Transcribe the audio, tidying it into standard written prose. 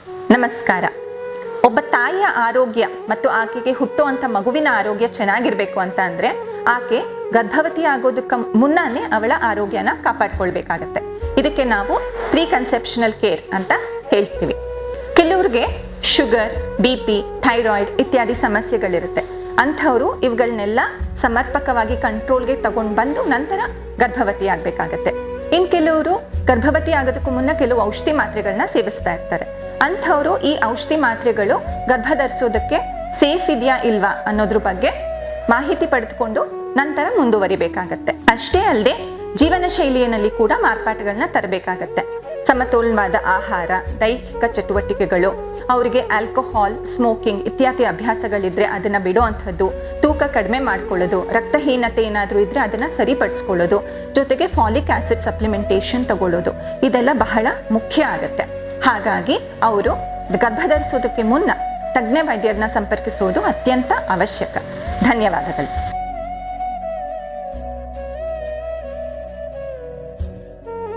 ನಮಸ್ಕಾರ. ಒಬ್ಬ ತಾಯಿಯ ಆರೋಗ್ಯ ಮತ್ತು ಆಕೆಗೆ ಹುಟ್ಟುವಂಥ ಮಗುವಿನ ಆರೋಗ್ಯ ಚೆನ್ನಾಗಿರ್ಬೇಕು ಅಂತ ಅಂದ್ರೆ ಆಕೆ ಗರ್ಭವತಿ ಆಗೋದಕ್ಕೆ ಮುನ್ನಾನೇ ಅವಳ ಆರೋಗ್ಯನ ಕಾಪಾಡ್ಕೊಳ್ಬೇಕಾಗತ್ತೆ. ಇದಕ್ಕೆ ನಾವು ಪ್ರೀ ಕನ್ಸೆಪ್ಷನಲ್ ಕೇರ್ ಅಂತ ಹೇಳ್ತೀವಿ. ಕೆಲವ್ರಿಗೆ ಶುಗರ್, BP, ಥೈರಾಯ್ಡ್ ಇತ್ಯಾದಿ ಸಮಸ್ಯೆಗಳಿರುತ್ತೆ. ಅಂಥವರು ಇವುಗಳನ್ನೆಲ್ಲ ಸಮರ್ಪಕವಾಗಿ ಕಂಟ್ರೋಲ್ಗೆ ತಗೊಂಡು ಬಂದು ನಂತರ ಗರ್ಭವತಿ ಆಗಬೇಕಾಗತ್ತೆ. ಇನ್ನು ಕೆಲವರು ಗರ್ಭವತಿ ಆಗೋದಕ್ಕೂ ಮುನ್ನ ಕೆಲವು ಔಷಧಿ ಮಾತ್ರೆಗಳನ್ನ ಸೇವಿಸ್ತಾ ಇರ್ತಾರೆ. ಅಂಥವರು ಈ ಔಷಧಿ ಮಾತ್ರೆಗಳು ಗರ್ಭ ಧರಿಸೋದಕ್ಕೆ ಸೇಫ್ ಇದೆಯಾ ಇಲ್ವಾ ಅನ್ನೋದ್ರ ಬಗ್ಗೆ ಮಾಹಿತಿ ಪಡೆದುಕೊಂಡು ನಂತರ ಮುಂದುವರಿಬೇಕಾಗತ್ತೆ. ಅಷ್ಟೇ ಅಲ್ಲದೆ ಜೀವನ ಶೈಲಿಯಲ್ಲಿ ಕೂಡ ಮಾರ್ಪಾಟುಗಳನ್ನ ತರಬೇಕಾಗತ್ತೆ. ಸಮತೋಲನವಾದ ಆಹಾರ, ದೈಹಿಕ ಚಟುವಟಿಕೆಗಳು, ಅವರಿಗೆ ಆಲ್ಕೋಹಾಲ್, ಸ್ಮೋಕಿಂಗ್ ಇತ್ಯಾದಿ ಅಭ್ಯಾಸಗಳಿದ್ರೆ ಅದನ್ನ ಬಿಡುವಂಥದ್ದು, ತೂಕ ಕಡಿಮೆ ಮಾಡ್ಕೊಳ್ಳೋದು, ರಕ್ತಹೀನತೆ ಏನಾದರೂ ಇದ್ರೆ ಅದನ್ನ ಸರಿಪಡಿಸ್ಕೊಳ್ಳೋದು, ಜೊತೆಗೆ ಫಾಲಿಕ್ ಆಸಿಡ್ ಸಪ್ಲಿಮೆಂಟೇಷನ್ ತಗೊಳ್ಳೋದು, ಇದೆಲ್ಲ ಬಹಳ ಮುಖ್ಯ ಆಗುತ್ತೆ. ಹಾಗಾಗಿ ಅವರು ಗರ್ಭಧರಿಸೋದಕ್ಕೆ ಮುನ್ನ ತಜ್ಞ ವೈದ್ಯರನ್ನ ಸಂಪರ್ಕಿಸುವುದು ಅತ್ಯಂತ ಅವಶ್ಯಕ. ಧನ್ಯವಾದಗಳು.